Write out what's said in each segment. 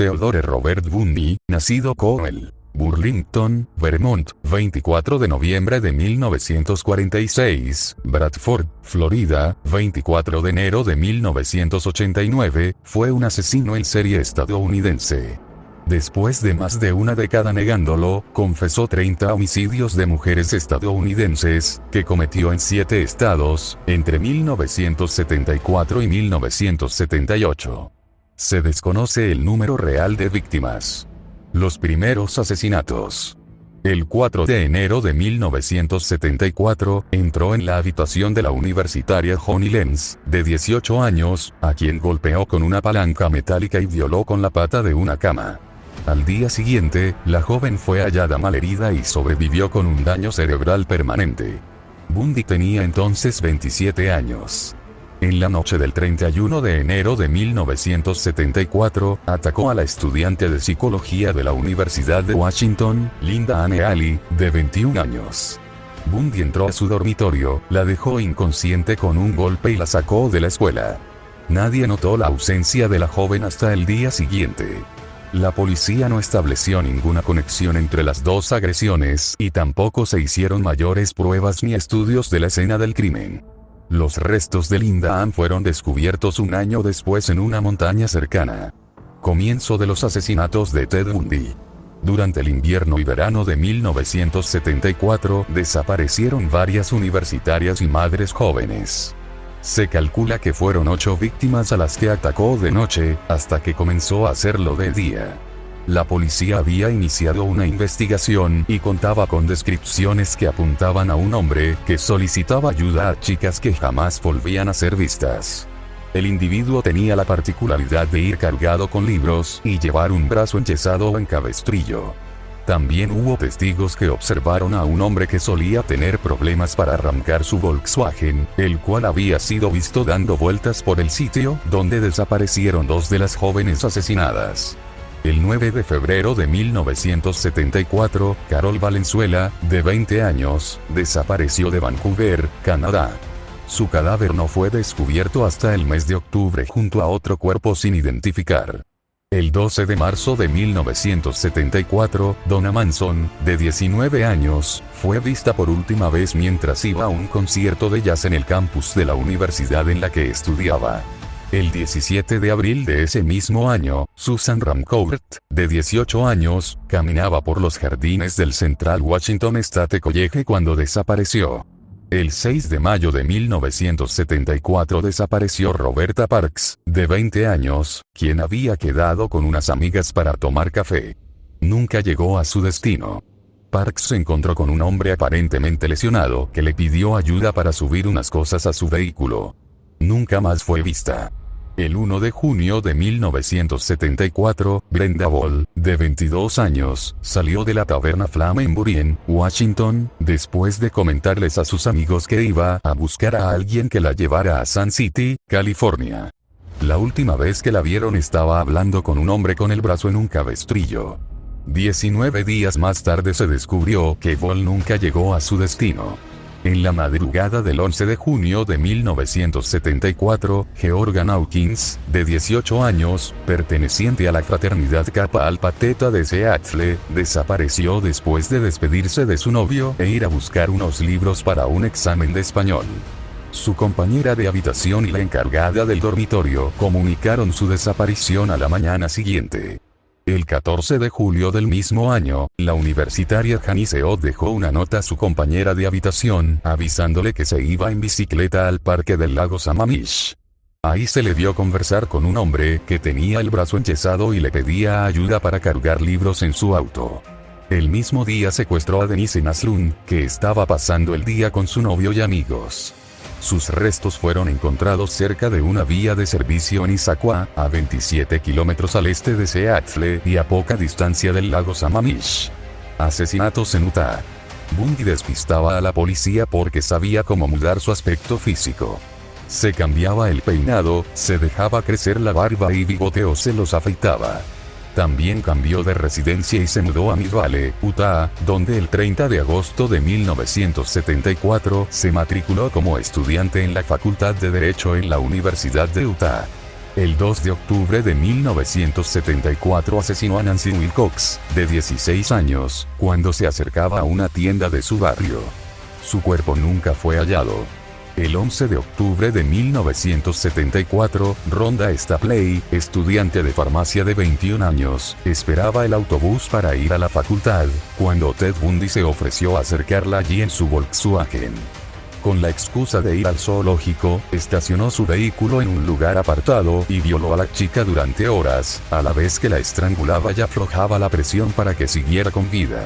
Theodore Robert Bundy, nacido Coel, Burlington, Vermont, 24 de noviembre de 1946, Bradford, Florida, 24 de enero de 1989, fue un asesino en serie estadounidense. Después de más de una década negándolo, confesó 30 homicidios de mujeres estadounidenses, que cometió en 7 estados, entre 1974 y 1978. Se desconoce el número real de víctimas. Los primeros asesinatos. El 4 de enero de 1974, entró en la habitación de la universitaria Honey Lenz, de 18 años, a quien golpeó con una palanca metálica y violó con la pata de una cama. Al día siguiente, la joven fue hallada malherida y sobrevivió con un daño cerebral permanente. Bundy tenía entonces 27 años. En la noche del 31 de enero de 1974, atacó a la estudiante de psicología de la Universidad de Washington, Linda Anne Alley, de 21 años. Bundy entró a su dormitorio, la dejó inconsciente con un golpe y la sacó de la escuela. Nadie notó la ausencia de la joven hasta el día siguiente. La policía no estableció ninguna conexión entre las dos agresiones y tampoco se hicieron mayores pruebas ni estudios de la escena del crimen. Los restos de Linda Ann fueron descubiertos un año después en una montaña cercana. Comienzo de los asesinatos de Ted Bundy. Durante el invierno y verano de 1974 desaparecieron varias universitarias y madres jóvenes. Se calcula que fueron 8 víctimas a las que atacó de noche, hasta que comenzó a hacerlo de día. La policía había iniciado una investigación y contaba con descripciones que apuntaban a un hombre que solicitaba ayuda a chicas que jamás volvían a ser vistas. El individuo tenía la particularidad de ir cargado con libros y llevar un brazo enyesado en cabestrillo. También hubo testigos que observaron a un hombre que solía tener problemas para arrancar su Volkswagen, el cual había sido visto dando vueltas por el sitio donde desaparecieron 2 de las jóvenes asesinadas. El 9 de febrero de 1974, Carol Valenzuela, de 20 años, desapareció de Vancouver, Canadá. Su cadáver no fue descubierto hasta el mes de octubre junto a otro cuerpo sin identificar. El 12 de marzo de 1974, Donna Manson, de 19 años, fue vista por última vez mientras iba a un concierto de jazz en el campus de la universidad en la que estudiaba. El 17 de abril de ese mismo año, Susan Rancourt, de 18 años, caminaba por los jardines del Central Washington State College cuando desapareció. El 6 de mayo de 1974 desapareció Roberta Parks, de 20 años, quien había quedado con unas amigas para tomar café. Nunca llegó a su destino. Parks se encontró con un hombre aparentemente lesionado que le pidió ayuda para subir unas cosas a su vehículo. Nunca más fue vista. El 1 de junio de 1974, Brenda Ball, de 22 años, salió de la taberna Flammenbury en Washington, después de comentarles a sus amigos que iba a buscar a alguien que la llevara a Sun City, California. La última vez que la vieron estaba hablando con un hombre con el brazo en un cabestrillo. 19 días más tarde se descubrió que Ball nunca llegó a su destino. En la madrugada del 11 de junio de 1974, Georgia Hawkins, de 18 años, perteneciente a la fraternidad Kappa Alpha Theta de Seattle, desapareció después de despedirse de su novio e ir a buscar unos libros para un examen de español. Su compañera de habitación y la encargada del dormitorio comunicaron su desaparición a la mañana siguiente. El 14 de julio del mismo año, la universitaria Janice Ott dejó una nota a su compañera de habitación, avisándole que se iba en bicicleta al parque del lago Sammamish. Ahí se le vio conversar con un hombre que tenía el brazo enyesado y le pedía ayuda para cargar libros en su auto. El mismo día secuestró a Denise Naslund, que estaba pasando el día con su novio y amigos. Sus restos fueron encontrados cerca de una vía de servicio en Issaquah, a 27 kilómetros al este de Seattle y a poca distancia del lago Sammamish. Asesinatos en Utah. Bundy despistaba a la policía porque sabía cómo mudar su aspecto físico. Se cambiaba el peinado, se dejaba crecer la barba y bigote o se los afeitaba. También cambió de residencia y se mudó a Mill Valley, Utah, donde el 30 de agosto de 1974 se matriculó como estudiante en la Facultad de Derecho en la Universidad de Utah. El 2 de octubre de 1974 asesinó a Nancy Wilcox, de 16 años, cuando se acercaba a una tienda de su barrio. Su cuerpo nunca fue hallado. El 11 de octubre de 1974, Rhonda Stapley, estudiante de farmacia de 21 años, esperaba el autobús para ir a la facultad, cuando Ted Bundy se ofreció a acercarla allí en su Volkswagen. Con la excusa de ir al zoológico, estacionó su vehículo en un lugar apartado y violó a la chica durante horas, a la vez que la estrangulaba y aflojaba la presión para que siguiera con vida.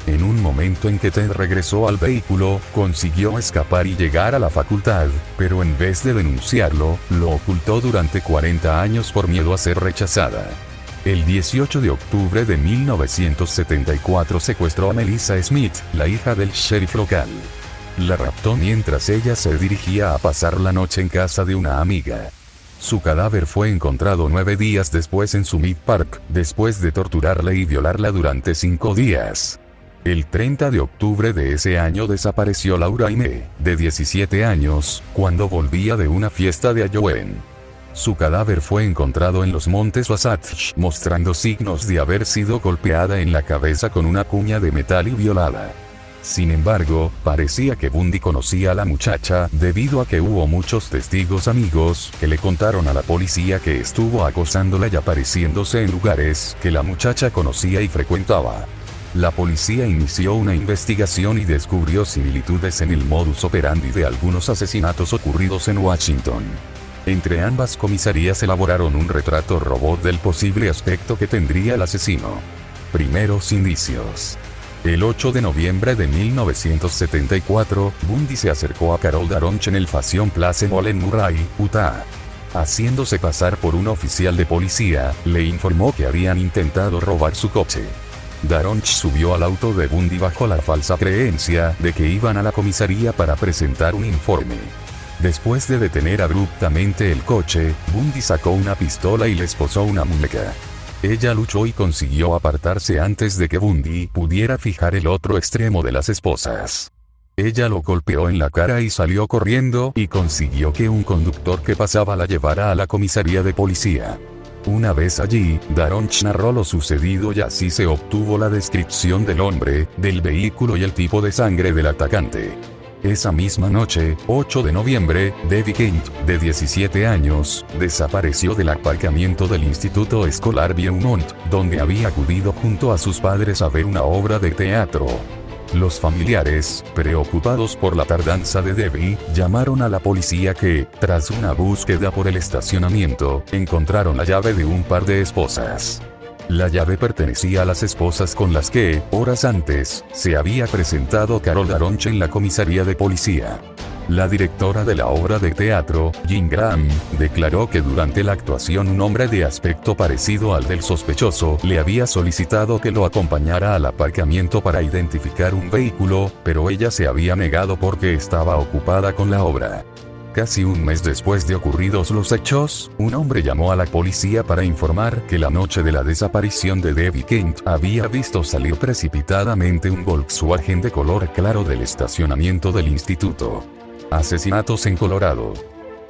En un momento en que Ted regresó al vehículo, consiguió escapar y llegar a la facultad, pero en vez de denunciarlo, lo ocultó durante 40 años por miedo a ser rechazada. El 18 de octubre de 1974 secuestró a Melissa Smith, la hija del sheriff local. La raptó mientras ella se dirigía a pasar la noche en casa de una amiga. Su cadáver fue encontrado 9 días después en Summit Park, después de torturarla y violarla durante 5 días. El 30 de octubre de ese año desapareció Laura Aime, de 17 años, cuando volvía de una fiesta de Halloween. Su cadáver fue encontrado en los montes Wasatch, mostrando signos de haber sido golpeada en la cabeza con una cuña de metal y violada. Sin embargo, parecía que Bundy conocía a la muchacha, debido a que hubo muchos testigos amigos, que le contaron a la policía que estuvo acosándola y apareciéndose en lugares que la muchacha conocía y frecuentaba. La policía inició una investigación y descubrió similitudes en el modus operandi de algunos asesinatos ocurridos en Washington. Entre ambas comisarías elaboraron un retrato robot del posible aspecto que tendría el asesino. Primeros indicios. El 8 de noviembre de 1974, Bundy se acercó a Carol Daronch en el Fashion Place Mall en Murray, Utah. Haciéndose pasar por un oficial de policía, le informó que habían intentado robar su coche. Daronch subió al auto de Bundy bajo la falsa creencia de que iban a la comisaría para presentar un informe. Después de detener abruptamente el coche, Bundy sacó una pistola y le esposó una muñeca. Ella luchó y consiguió apartarse antes de que Bundy pudiera fijar el otro extremo de las esposas. Ella lo golpeó en la cara y salió corriendo y consiguió que un conductor que pasaba la llevara a la comisaría de policía. Una vez allí, Daronch narró lo sucedido y así se obtuvo la descripción del hombre, del vehículo y el tipo de sangre del atacante. Esa misma noche, 8 de noviembre, Debbie Kent, de 17 años, desapareció del aparcamiento del Instituto Escolar Beaumont, donde había acudido junto a sus padres a ver una obra de teatro. Los familiares, preocupados por la tardanza de Debbie, llamaron a la policía que, tras una búsqueda por el estacionamiento, encontraron la llave de un par de esposas. La llave pertenecía a las esposas con las que, horas antes, se había presentado Carol Daronch en la comisaría de policía. La directora de la obra de teatro, Jean Graham, declaró que durante la actuación un hombre de aspecto parecido al del sospechoso le había solicitado que lo acompañara al aparcamiento para identificar un vehículo, pero ella se había negado porque estaba ocupada con la obra. Casi un mes después de ocurridos los hechos, un hombre llamó a la policía para informar que la noche de la desaparición de Debbie Kent había visto salir precipitadamente un Volkswagen de color claro del estacionamiento del instituto. Asesinatos en Colorado.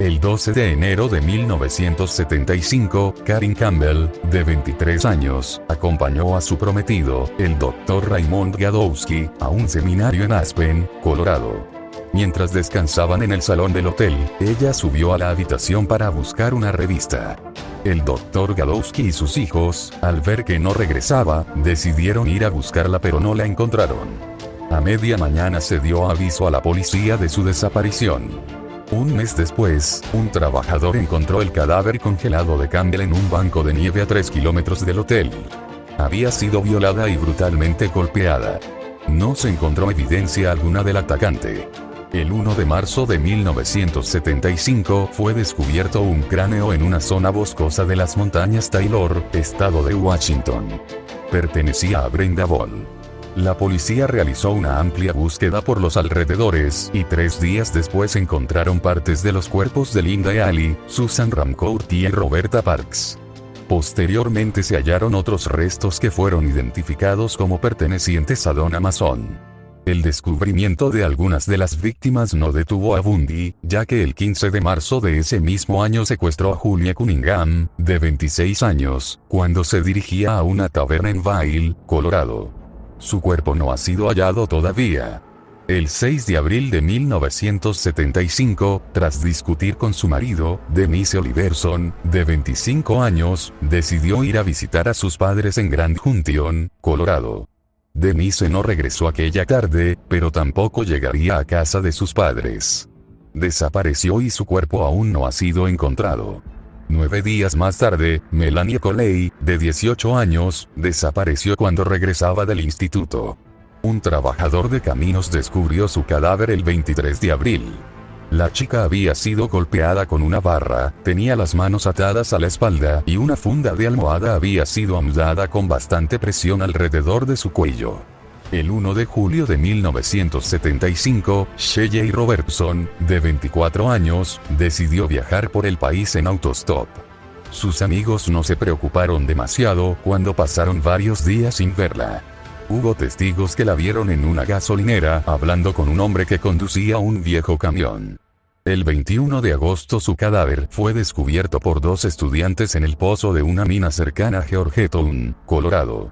El 12 de enero de 1975, Karen Campbell, de 23 años, acompañó a su prometido, el Dr. Raymond Gadowski, a un seminario en Aspen, Colorado. Mientras descansaban en el salón del hotel, ella subió a la habitación para buscar una revista. El Dr. Gadowski y sus hijos, al ver que no regresaba, decidieron ir a buscarla pero no la encontraron. A media mañana se dio aviso a la policía de su desaparición. Un mes después, un trabajador encontró el cadáver congelado de Campbell en un banco de nieve a 3 kilómetros del hotel. Había sido violada y brutalmente golpeada. No se encontró evidencia alguna del atacante. El 1 de marzo de 1975 fue descubierto un cráneo en una zona boscosa de las montañas Taylor, estado de Washington. Pertenecía a Brenda Ball. La policía realizó una amplia búsqueda por los alrededores y 3 días después encontraron partes de los cuerpos de Linda Ealy, Susan Ramcourt y Roberta Parks. Posteriormente se hallaron otros restos que fueron identificados como pertenecientes a Donna Mason. El descubrimiento de algunas de las víctimas no detuvo a Bundy, ya que el 15 de marzo de ese mismo año secuestró a Julia Cunningham, de 26 años, cuando se dirigía a una taberna en Vail, Colorado. Su cuerpo no ha sido hallado todavía. El 6 de abril de 1975, tras discutir con su marido, Denise Oliverson, de 25 años, decidió ir a visitar a sus padres en Grand Junction, Colorado. Denise no regresó aquella tarde, pero tampoco llegaría a casa de sus padres. Desapareció y su cuerpo aún no ha sido encontrado. 9 días más tarde, Melanie Coley, de 18 años, desapareció cuando regresaba del instituto. Un trabajador de caminos descubrió su cadáver el 23 de abril. La chica había sido golpeada con una barra, tenía las manos atadas a la espalda y una funda de almohada había sido anudada con bastante presión alrededor de su cuello. El 1 de julio de 1975, Shelley Robertson, de 24 años, decidió viajar por el país en autostop. Sus amigos no se preocuparon demasiado cuando pasaron varios días sin verla. Hubo testigos que la vieron en una gasolinera hablando con un hombre que conducía un viejo camión. El 21 de agosto su cadáver fue descubierto por 2 estudiantes en el pozo de una mina cercana a Georgetown, Colorado.